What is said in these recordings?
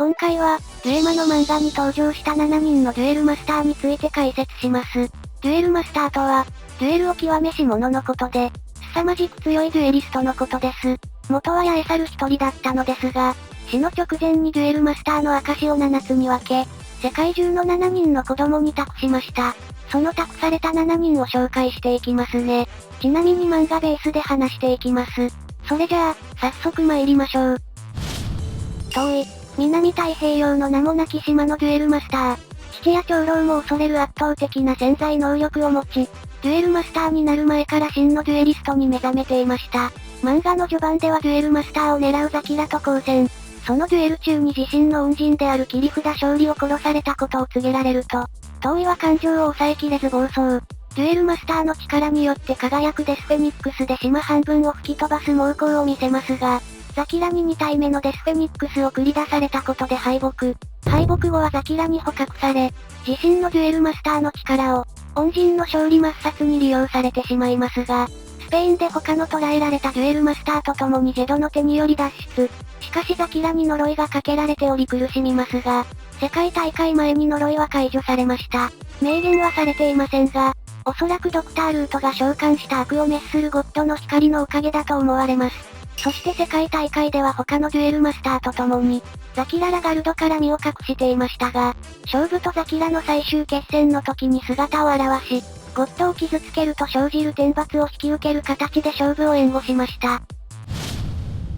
今回は、デュエマの漫画に登場した7人のデュエルマスターについて解説します。デュエルマスターとは、デュエルを極めし者のことで、凄まじく強いデュエリストのことです。元は八重猿一人だったのですが、死の直前にデュエルマスターの証を7つに分け、世界中の7人の子供に託しました。その託された7人を紹介していきますね。ちなみに漫画ベースで話していきます。それじゃあ、早速参りましょう。遠い、南太平洋の名もなき島のデュエルマスター。父や長老も恐れる圧倒的な潜在能力を持ち、デュエルマスターになる前から真のデュエリストに目覚めていました。漫画の序盤ではデュエルマスターを狙うザキラと交戦。そのデュエル中に自身の恩人である切り札勝利を殺されたことを告げられると、遠いは感情を抑えきれず暴走。デュエルマスターの力によって輝くデスフェニックスで島半分を吹き飛ばす猛攻を見せますが、ザキラに2体目のデスフェニックスを繰り出されたことで敗北。敗北後はザキラに捕獲され、自身のデュエルマスターの力を、恩人の勝利抹殺に利用されてしまいますが、スペインで他の捕らえられたデュエルマスターと共にジェドの手により脱出。しかしザキラに呪いがかけられており苦しみますが、世界大会前に呪いは解除されました。明言はされていませんが、おそらくドクター・ルートが召喚した悪を滅するゴッドの光のおかげだと思われます。そして世界大会では他のデュエルマスターと共に、ザキラらガルドから身を隠していましたが、勝負とザキラの最終決戦の時に姿を現し、ゴッドを傷つけると生じる天罰を引き受ける形で勝負を援護しました。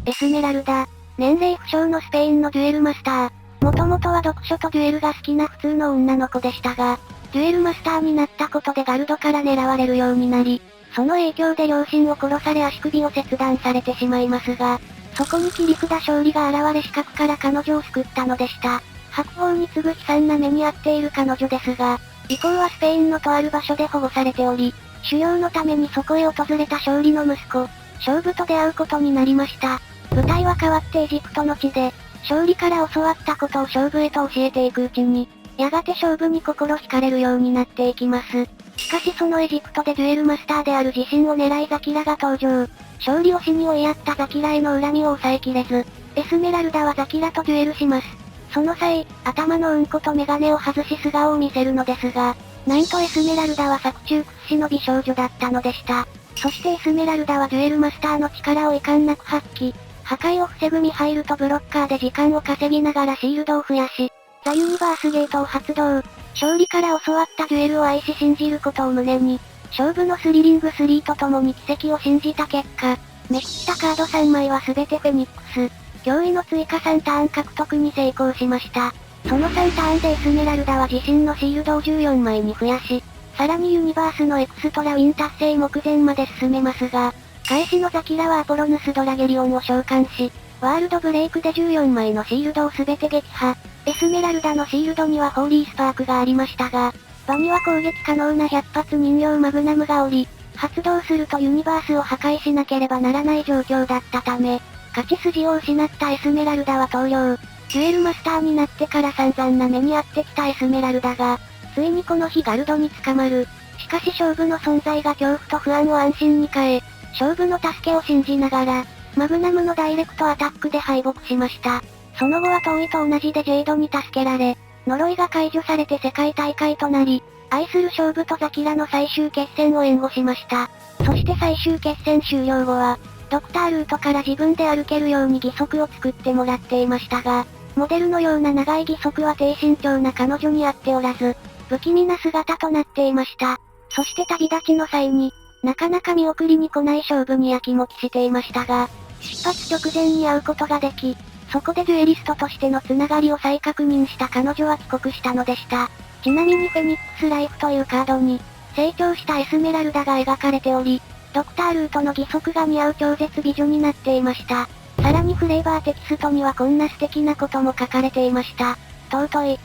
エスメラルダ、年齢不詳のスペインのデュエルマスター。もともとは読書とデュエルが好きな普通の女の子でしたが、デュエルマスターになったことでガルドから狙われるようになり、その影響で両親を殺され足首を切断されてしまいますが、そこに切り札勝利が現れ死角から彼女を救ったのでした。白鵬に次ぐ悲惨な目に遭っている彼女ですが、以降はスペインのとある場所で保護されており、修行のためにそこへ訪れた勝利の息子、勝負と出会うことになりました。舞台は変わってエジプトの地で、勝利から教わったことを勝負へと教えていくうちに、やがて勝負に心惹かれるようになっていきます。しかしそのエジプトでデュエルマスターである自身を狙いザキラが登場。勝利を死に追いやったザキラへの恨みを抑えきれず、エスメラルダはザキラとデュエルします。その際、頭のうんことメガネを外し素顔を見せるのですが、なんとエスメラルダは作中屈指の美少女だったのでした。そしてエスメラルダはデュエルマスターの力を遺憾なく発揮。破壊を防ぐミハイルとブロッカーで時間を稼ぎながらシールドを増やし、ザ・ユニバースゲートを発動。勝利から教わったデュエルを愛し信じることを胸に、勝負のスリリング3と共に奇跡を信じた結果、めくったカード3枚は全てフェニックス。驚異の追加3ターン獲得に成功しました。その3ターンでエスメラルダは自身のシールドを14枚に増やし、さらにユニバースのエクストラウィン達成目前まで進めますが、返しのザキラはアポロヌスドラゲリオンを召喚し、ワールドブレイクで14枚のシールドを全て撃破。エスメラルダのシールドにはホーリースパークがありましたが、場には攻撃可能な100発人形マグナムがおり、発動するとユニバースを破壊しなければならない状況だったため、勝ち筋を失ったエスメラルダは投了。デュエルマスターになってから散々な目に遭ってきたエスメラルダが、ついにこの日ガルドに捕まる。しかし勝負の存在が恐怖と不安を安心に変え、勝負の助けを信じながら、マグナムのダイレクトアタックで敗北しました。その後は遠いと同じでジェイドに助けられ、呪いが解除されて世界大会となり、愛する勝負とザキラの最終決戦を援護しました。そして最終決戦終了後は、ドクター・ルートから自分で歩けるように義足を作ってもらっていましたが、モデルのような長い義足は低身長な彼女に合っておらず、不気味な姿となっていました。そして旅立ちの際に、なかなか見送りに来ない勝負にやきもきしていましたが、出発直前に会うことができ、そこでデュエリストとしてのつながりを再確認した彼女は帰国したのでした。ちなみにフェニックスライフというカードに、成長したエスメラルダが描かれており、ドクター・ルートの義足が似合う超絶美女になっていました。さらにフレーバーテキストにはこんな素敵なことも書かれていました。尊い。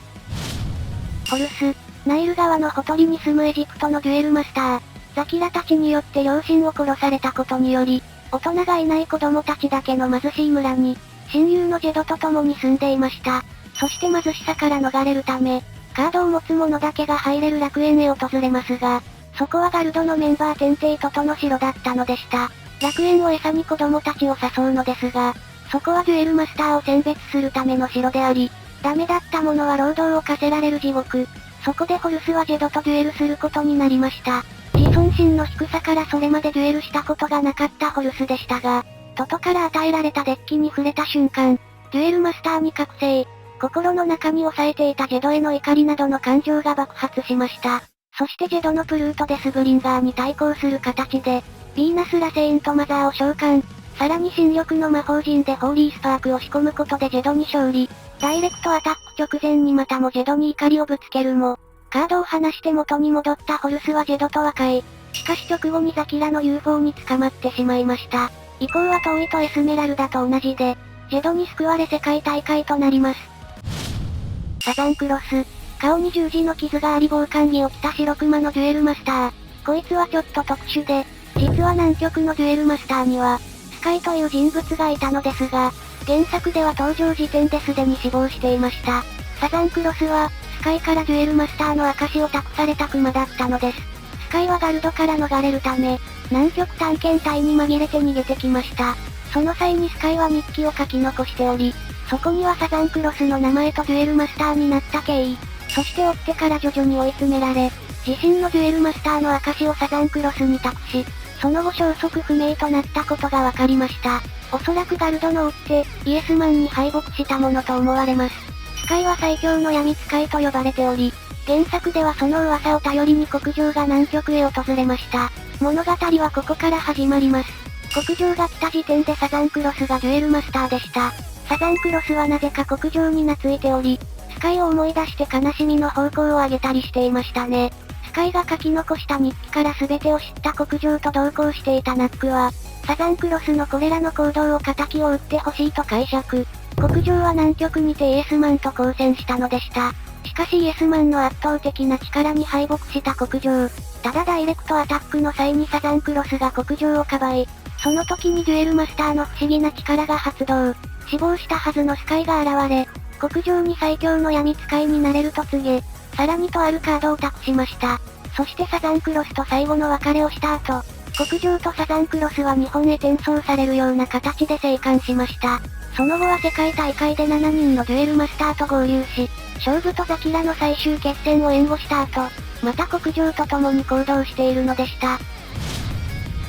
ホルス、ナイル川のほとりに住むエジプトのデュエルマスター。ザキラたちによって両親を殺されたことにより、大人がいない子供たちだけの貧しい村に、親友のジェドと共に住んでいました。そして貧しさから逃れるため、カードを持つ者だけが入れる楽園へ訪れますが、そこはガルドのメンバーテンテイトとの城だったのでした。楽園を餌に子供たちを誘うのですが、そこはデュエルマスターを選別するための城であり、ダメだった者は労働を課せられる地獄。そこでホルスはジェドとデュエルすることになりました。自尊心の低さからそれまでデュエルしたことがなかったホルスでしたが、トトから与えられたデッキに触れた瞬間、デュエルマスターに覚醒。心の中に抑えていたジェドへの怒りなどの感情が爆発しました。そしてジェドのプルートデスブリンガーに対抗する形で、ヴィーナスラセイントマザーを召喚。さらに新緑の魔法陣でホーリースパークを仕込むことでジェドに勝利。ダイレクトアタック直前にまたもジェドに怒りをぶつけるも、カードを離して元に戻ったホルスはジェドと和解。しかし直後にザキラの UFO に捕まってしまいました。以降はトウイとエスメラルダと同じで、ジェドに救われ世界大会となります。サザンクロス。顔に十字の傷があり防寒着を着た白熊のデュエルマスター。こいつはちょっと特殊で、実は南極のデュエルマスターには、スカイという人物がいたのですが、原作では登場時点ですでに死亡していました。サザンクロスは、スカイからデュエルマスターの証を託された熊だったのです。スカイはガルドから逃れるため、南極探検隊に紛れて逃げてきました。その際にスカイは日記を書き残しており、そこにはサザンクロスの名前とデュエルマスターになった経緯、そして追ってから徐々に追い詰められ、自身のデュエルマスターの証をサザンクロスに託し、その後消息不明となったことが分かりました。おそらくガルドの追って、イエスマンに敗北したものと思われます。スカイは最強の闇使いと呼ばれており、原作ではその噂を頼りに国城が南極へ訪れました。物語はここから始まります。国城が来た時点でサザンクロスがデュエルマスターでした。サザンクロスはなぜか国城に懐いており、スカイを思い出して悲しみの方向を上げたりしていましたね。スカイが書き残した日記から全てを知った国城と同行していたナックは、サザンクロスのこれらの行動を仇を討ってほしいと解釈。国城は南極にてイエスマンと交戦したのでした。しかしイエスマンの圧倒的な力に敗北した国城。ただダイレクトアタックの際にサザンクロスが国城をかばい、その時にデュエルマスターの不思議な力が発動。死亡したはずのスカイが現れ、国城に最強の闇使いになれると告げ、さらにとあるカードを託しました。そしてサザンクロスと最後の別れをした後、国城とサザンクロスは日本へ転送されるような形で生還しました。その後は世界大会で7人のデュエルマスターと合流し、勝負とザキラの最終決戦を援護した後、また国城と共に行動しているのでした。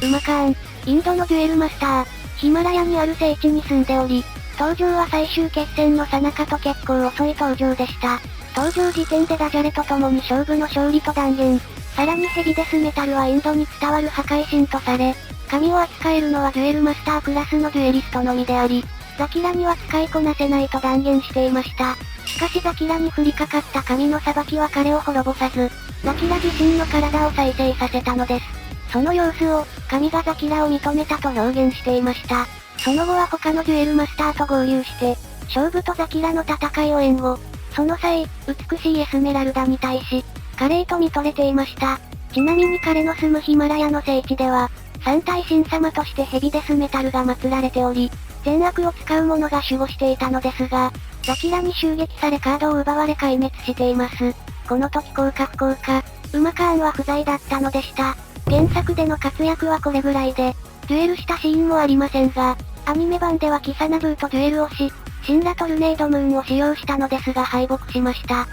ウマカーン、インドのデュエルマスター、ヒマラヤにある聖地に住んでおり、登場は最終決戦の最中と結構遅い登場でした。登場時点でダジャレと共に勝負の勝利と断言。さらにヘビデスメタルはインドに伝わる破壊神とされ、神を扱えるのはデュエルマスタークラスのデュエリストのみであり、ザキラには使いこなせないと断言していました。しかしザキラに降りかかった神の裁きは彼を滅ぼさず、ザキラ自身の体を再生させたのです。その様子を、神がザキラを認めたと表現していました。その後は他のデュエルマスターと合流して、勝負とザキラの戦いを援護。その際、美しいエスメラルダに対し、華麗と見とれていました。ちなみに彼の住むヒマラヤの聖地では、三体神様としてヘビデスメタルが祀られており、善悪を使う者が守護していたのですが、ザキラに襲撃されカードを奪われ壊滅しています。この時降格効果、ウマカーンは不在だったのでした。原作での活躍はこれぐらいで、デュエルしたシーンもありませんが、アニメ版ではキサナブーとデュエルをし、シンラトルネードムーンを使用したのですが敗北しました。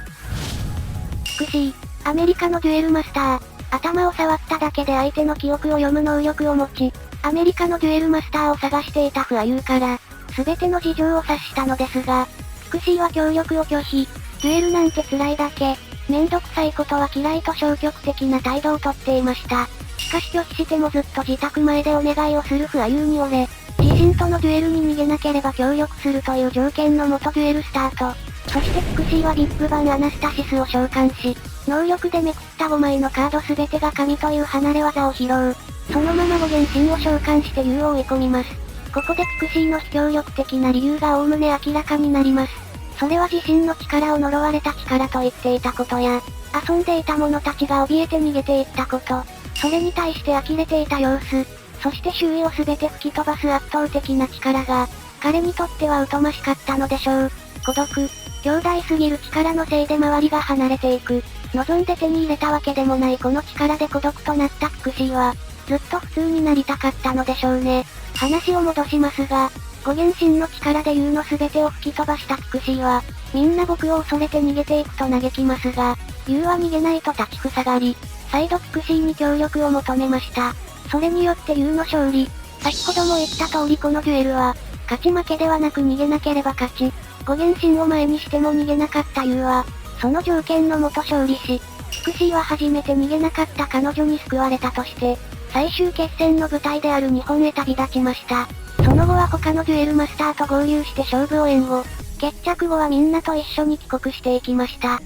美しい、アメリカのデュエルマスター、頭を触っただけで相手の記憶を読む能力を持ち、アメリカのデュエルマスターを探していたフアユーから、すべての事情を察したのですが、美しいは協力を拒否、デュエルなんて辛いだけ、めんどくさいことは嫌いと消極的な態度をとっていました。しかし拒否してもずっと自宅前でお願いをするフアユーに折れ、自身とのデュエルに逃げなければ協力するという条件のもとデュエルスタート。そしてピクシーはビッグバンアナスタシスを召喚し、能力でめくった5枚のカード全てが神という離れ技を披露。そのまま5原神を召喚して竜を追い込みます。ここでピクシーの非協力的な理由が概ね明らかになります。それは自身の力を呪われた力と言っていたことや、遊んでいた者たちが怯えて逃げていったこと、それに対して呆れていた様子、そして周囲を全て吹き飛ばす圧倒的な力が、彼にとっては疎ましかったのでしょう。孤独、強大すぎる力のせいで周りが離れていく。望んで手に入れたわけでもないこの力で孤独となったピクシーは、ずっと普通になりたかったのでしょうね。話を戻しますが、5原神の力で竜の全てを吹き飛ばしたピクシーは、みんな僕を恐れて逃げていくと嘆きますが、ユウは逃げないと立ちふさがり、再度ピクシーに協力を求めました。それによってユウの勝利。先ほども言った通りこのデュエルは、勝ち負けではなく逃げなければ勝ち。5原神を前にしても逃げなかったユウは、その条件のもと勝利し、ピクシーは初めて逃げなかった彼女に救われたとして、最終決戦の舞台である日本へ旅立ちました。その後は他のデュエルマスターと合流して勝負を援護。決着後はみんなと一緒に帰国していきました。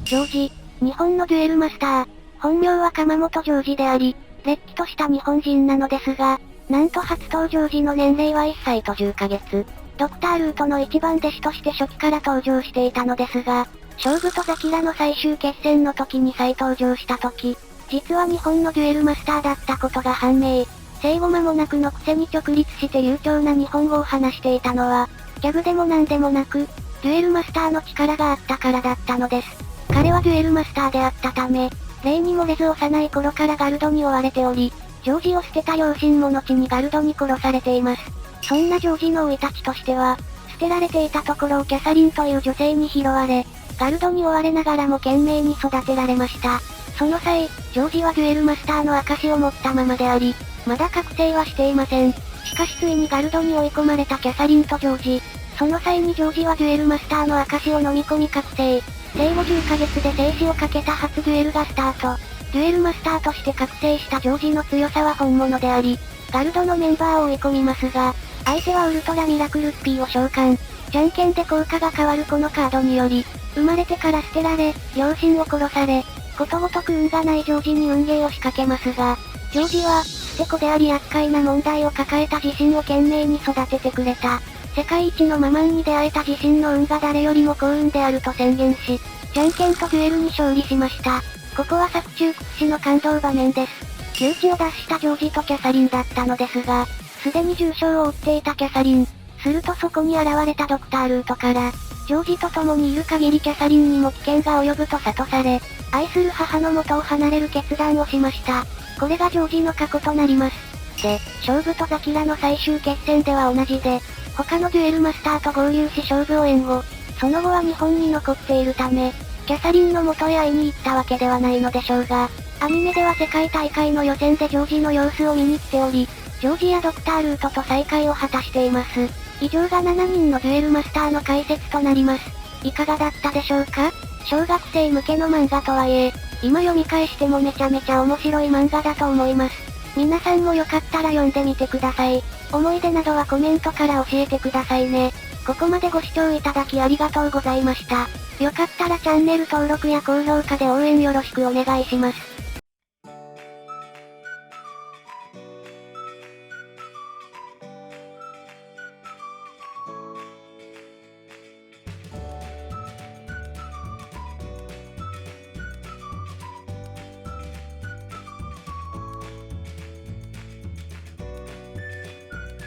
ジョージ、日本のデュエルマスター、本名は鎌本ジョージであり、れっきとした日本人なのですが、なんと初登場時の年齢は1歳と10ヶ月。ドクタールートの一番弟子として初期から登場していたのですが、勝負とザキラの最終決戦の時に再登場した時、実は日本のデュエルマスターだったことが判明。生後間もなくのくせに直立して流暢な日本語を話していたのは、ギャグでもなんでもなく、デュエルマスターの力があったからだったのです。彼はデュエルマスターであったため、例に漏れず幼い頃からガルドに追われており、ジョージを捨てた両親も後にガルドに殺されています。そんなジョージの生い立ちとしては、捨てられていたところをキャサリンという女性に拾われ、ガルドに追われながらも懸命に育てられました。その際、ジョージはデュエルマスターの証を持ったままであり、まだ覚醒はしていません。しかしついにガルドに追い込まれたキャサリンとジョージ。その際にジョージはデュエルマスターの証を飲み込み覚醒。生後10ヶ月で生死をかけた初デュエルがスタート。デュエルマスターとして覚醒したジョージの強さは本物であり、ガルドのメンバーを追い込みますが、相手はウルトラミラクルスピーを召喚。じゃんけんで効果が変わるこのカードにより、生まれてから捨てられ、両親を殺され、ことごとく運がないジョージに運ゲーを仕掛けますが、ジョージは、捨て子であり厄介な問題を抱えた自身を懸命に育ててくれた。世界一のママンに出会えた自身の運が誰よりも幸運であると宣言し、じゃんけんとデュエルに勝利しました。ここは作中屈指の感動場面です。窮地を脱したジョージとキャサリンだったのですが、すでに重傷を負っていたキャサリン。するとそこに現れたドクタールートから、ジョージと共にいる限りキャサリンにも危険が及ぶと諭され、愛する母の元を離れる決断をしました。これがジョージの過去となります。で、勝負とザキラの最終決戦では同じで、他のデュエルマスターと合流し勝負を援護。その後は日本に残っているため、キャサリンの元へ会いに行ったわけではないのでしょうが、アニメでは世界大会の予選でジョージの様子を見に来ており、ジョージやドクタールートと再会を果たしています。以上が7人のデュエルマスターの解説となります。いかがだったでしょうか？小学生向けの漫画とはいえ、今読み返してもめちゃめちゃ面白い漫画だと思います。皆さんもよかったら読んでみてください。思い出などはコメントから教えてくださいね。ここまでご視聴いただきありがとうございました。よかったらチャンネル登録や高評価で応援よろしくお願いします。